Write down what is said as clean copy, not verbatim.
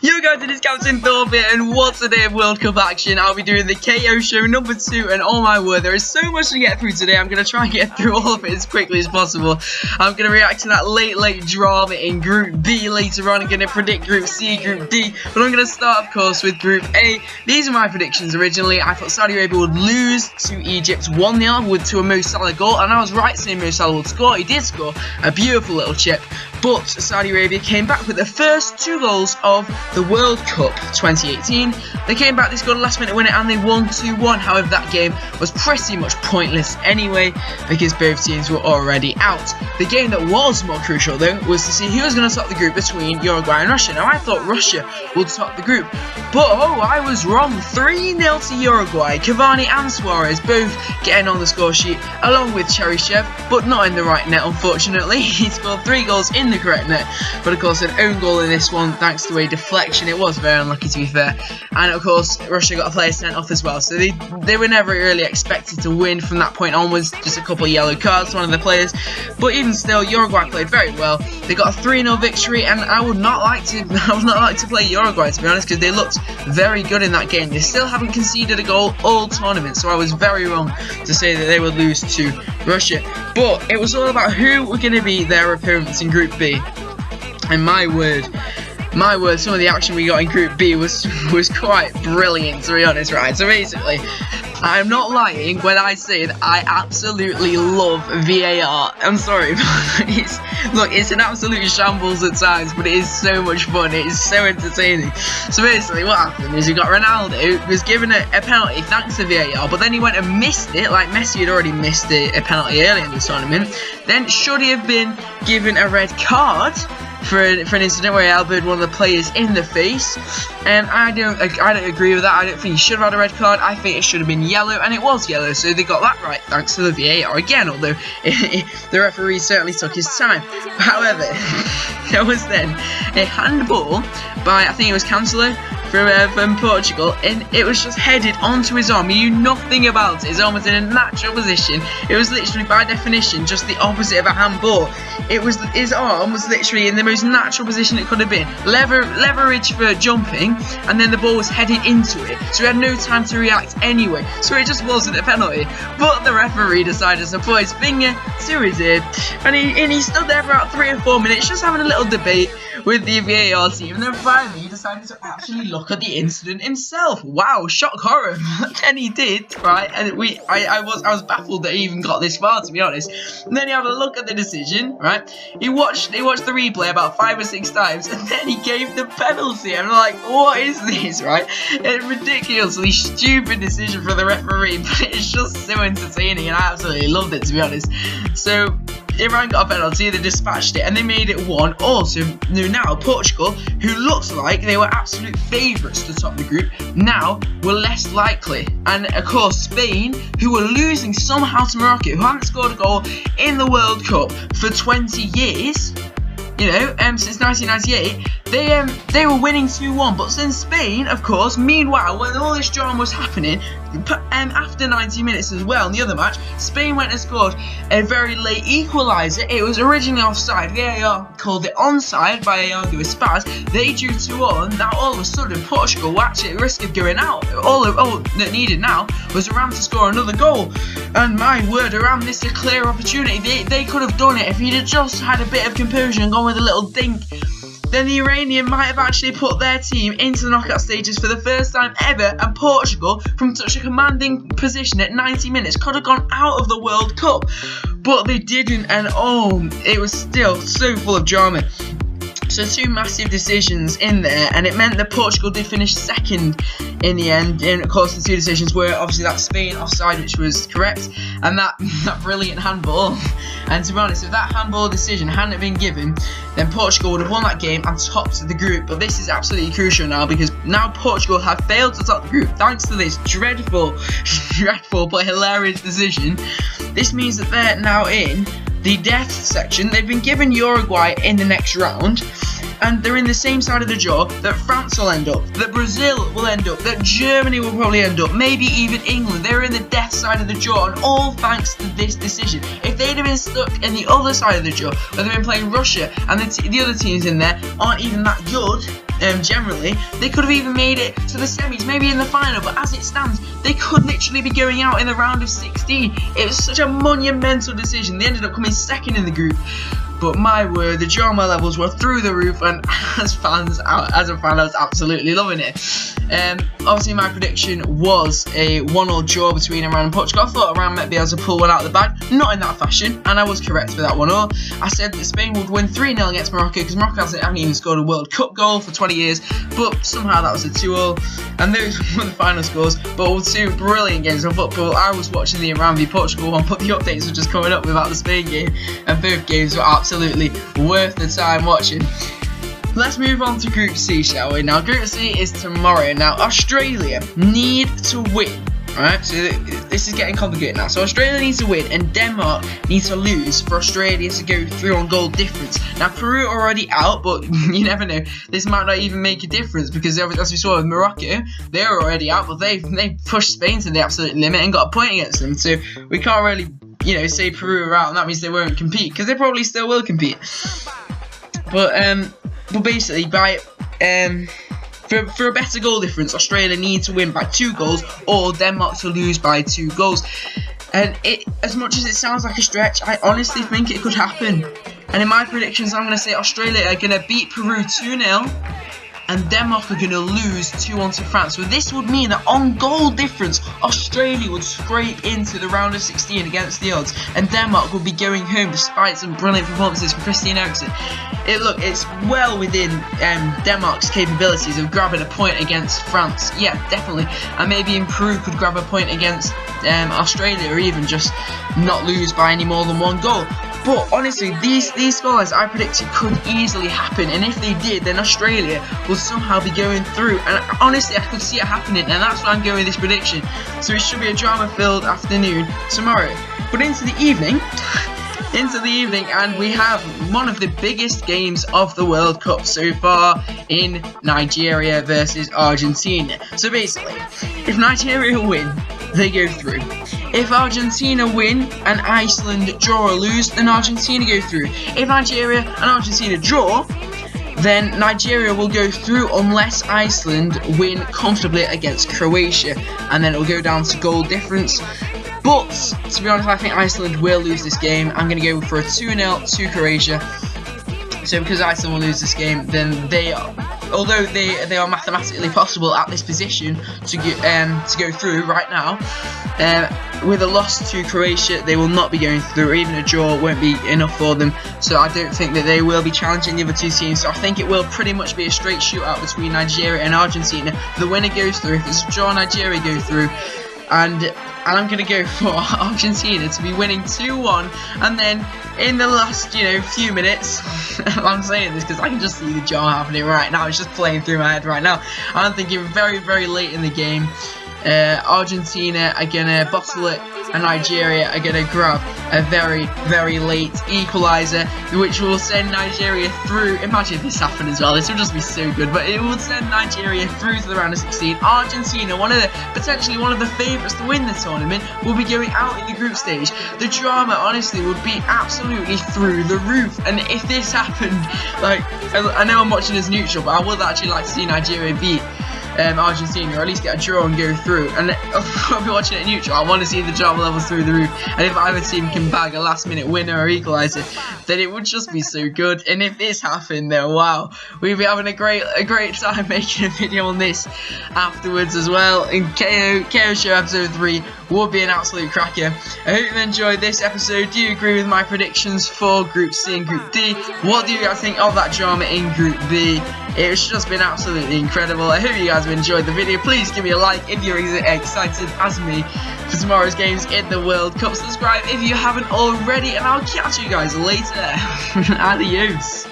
Yo guys, it is Captain Thor here, and what's a day of World Cup action? I'll be doing the KO show number 2, and oh my word, there is so much to get through today. I'm going to try and get through all of it as quickly as possible. I'm going to react to that late drama in Group B later on. I'm going to predict Group C, Group D, but I'm going to start, of course, with Group A. These are my predictions originally. I thought Saudi Arabia would lose to Egypt 1-0 to a Mo Salah goal, and I was right saying Mo Salah would score. He did score a beautiful little chip, but Saudi Arabia came back with the first 2 goals of the World Cup 2018. They came back, they scored a last minute winner, and they won 2-1. However, that game was pretty much pointless anyway because both teams were already out. The game that was more crucial though was to see who was going to top the group between Uruguay and Russia. Now I thought Russia would top the group, but oh, I was wrong. 3-0 to Uruguay. Cavani and Suarez both getting on the score sheet along with Cheryshev, but not in the right net unfortunately. He scored 3 goals in the correct net, but of course an own goal in this one thanks to a deflection. It was very unlucky to be fair, and of course Russia got a player sent off as well, so they were never really expected to win from that point onwards. Just a couple of yellow cards to one of the players, but even still Uruguay played very well. They got a 3-0 victory, and I would not like to play Uruguay, to be honest, because they looked very good in that game. They still haven't conceded a goal all tournament, so I was very wrong to say that they would lose to Russia. But it was all about who were going to be their opponents in Group B, and my word, some of the action we got in Group B was quite brilliant, to be honest, right? So basically, I'm not lying when I say that I absolutely love VAR. I'm sorry, but it's an absolute shambles at times, but it is so much fun. It is so entertaining. So basically, what happened is you got Ronaldo, who was given a penalty thanks to VAR, but then he went and missed it, like Messi had already missed a penalty early in the tournament. Then should he have been given a red card for an incident where he elbowed one of the players in the face, and I don't agree with that. I don't think he should have had a red card. I think it should have been yellow, and it was yellow, so they got that right thanks to the VAR again, although the referee certainly took his time. However, there was then a handball by, I think it was Cancelo from Portugal, and it was just headed onto his arm. He knew nothing about it. His arm was in a natural position. It was literally, by definition, just the opposite of a handball. His arm was literally in the most natural position it could have been. Leverage for jumping, and then the ball was headed into it. So he had no time to react anyway. So it just wasn't a penalty. But the referee decided to put his finger to his ear, and he stood there for about 3 or 4 minutes just having a little debate with the VAR team, and then finally he decided to actually look at the incident himself. Wow, shock horror. And he did, right? And I was baffled that he even got this far, to be honest. And then he had a look at the decision, right? He watched the replay about 5 or 6 times, and then he gave the penalty. I'm like, what is this, right? It's a ridiculously stupid decision for the referee, but it's just so entertaining, and I absolutely loved it, to be honest. So Iran got a penalty, they dispatched it, and they made it 1-1. So now Portugal, who looked like they were absolute favourites to top the group, now were less likely. And of course Spain, who were losing somehow to Morocco, who hadn't scored a goal in the World Cup for 20 years, you know, since 1998, they were winning 2-1. But since Spain, of course, meanwhile, when all this drama was happening, after 90 minutes as well in the other match, Spain went and scored a very late equaliser. It was originally offside. VAR called it onside by Iago Aspas. They drew 2-2. Now all of a sudden Portugal were actually at risk of going out. All that needed now was Iran to score another goal. And my word, Iran missed a clear opportunity. They could have done it if he'd have just had a bit of composure and gone with a little dink. Then the Iranian might have actually put their team into the knockout stages for the first time ever, and Portugal, from such a commanding position at 90 minutes, could have gone out of the World Cup. But they didn't, and oh, it was still so full of drama. So 2 massive decisions in there, and it meant that Portugal did finish second in the end. And of course the 2 decisions were obviously that Spain offside, which was correct, and that brilliant handball. And to be honest, if that handball decision hadn't been given, then Portugal would have won that game and topped the group. But this is absolutely crucial now, because now Portugal have failed to top the group thanks to this dreadful but hilarious decision. This means that they're now in the death section. They've been given Uruguay in the next round, and they're in the same side of the draw that France will end up, that Brazil will end up, that Germany will probably end up, maybe even England. They're in the death side of the draw, and all thanks to this decision. If they'd have been stuck in the other side of the draw, where they've been playing Russia, and the other teams in there aren't even that good, generally, they could have even made it to the semis, maybe in the final, but as it stands, they could literally be going out in the round of 16. It was such a monumental decision. They ended up coming second in the group. But my word, the drama levels were through the roof, and as a fan, I was absolutely loving it. Obviously, my prediction was a 1-1 draw between Iran and Portugal. I thought Iran might be able to pull one out of the bag, not in that fashion, and I was correct for that 1-0. I said that Spain would win 3-0 against Morocco, because Morocco haven't even scored a World Cup goal for 20 years, but somehow that was a 2-0, and those were the final scores. But all two brilliant games of football. I was watching the Iran v Portugal one, but the updates were just coming up without the Spain game, and both games were absolutely worth the time watching. Let's move on to Group C, shall we? Now, Group C is tomorrow. Now, Australia need to win. Alright, so this is getting complicated now. So Australia needs to win, and Denmark needs to lose for Australia to go through on goal difference. Now, Peru are already out, but you never know. This might not even make a difference, because as we saw with Morocco, they were already out, but they pushed Spain to the absolute limit and got a point against them. So we can't really, say Peru are out, and that means they won't compete, because they probably still will compete. But basically, for a better goal difference, Australia need to win by 2 goals, or Denmark to lose by 2 goals. And as much as it sounds like a stretch, I honestly think it could happen. And in my predictions, I'm going to say Australia are going to beat Peru 2-0. And Denmark are going to lose 2-1 to France. So this would mean that on goal difference, Australia would scrape into the round of 16 against the odds, and Denmark would be going home despite some brilliant performances from Christian Eriksen. It's well within Denmark's capabilities of grabbing a point against France. Yeah, definitely. And maybe in Peru could grab a point against Australia, or even just not lose by any more than 1 goal. But honestly, these scorelines I predicted could easily happen, and if they did, then Australia will somehow be going through. And honestly, I could see it happening, and that's why I'm going with this prediction. So it should be a drama-filled afternoon tomorrow. But into the evening, and we have one of the biggest games of the World Cup so far in Nigeria versus Argentina. So basically, if Nigeria win, they go through. If Argentina win and Iceland draw or lose, then Argentina go through. If Nigeria and Argentina draw, then Nigeria will go through unless Iceland win comfortably against Croatia, and then it will go down to goal difference. But to be honest, I think Iceland will lose this game. I'm going to go for a 2-0 to Croatia. So because Iceland will lose this game, then although they are mathematically possible at this position to go through right now, with a loss to Croatia, they will not be going through. Even a draw won't be enough for them. So I don't think that they will be challenging the other two teams. So I think it will pretty much be a straight shootout between Nigeria and Argentina. The winner goes through. If it's a draw, Nigeria go through. And I'm going to go for Argentina to be winning 2-1, and then in the last, few minutes, I'm saying this because I can just see the drama happening right now. It's just playing through my head right now. I'm thinking very, very late in the game, Argentina are going to bottle it, and Nigeria are going to grab a very, very late equaliser, which will send Nigeria through. Imagine this happened as well. This would just be so good, but it will send Nigeria through to the round of 16. Argentina, potentially one of the favourites to win the tournament, will be going out in the group stage. The drama, honestly, would be absolutely through the roof. And if this happened, I know I'm watching as neutral, but I would actually like to see Nigeria beat Argentina, or at least get a draw and go through. And I'll be watching it neutral. I want to see the drama levels through the roof, and if either team can bag a last minute winner or equaliser, then it would just be so good. And if this happened, then wow, we'd be having a great time making a video on this afterwards as well. And KO Show episode 3 will be an absolute cracker. I hope you enjoyed this episode. Do you agree with my predictions for Group C and Group D? What do you guys think of that drama in Group B? It's just been absolutely incredible. I hope you guys have enjoyed the video. Please give me a like if you're excited as me for tomorrow's games in the World Cup. Subscribe if you haven't already, and I'll catch you guys later. Adios.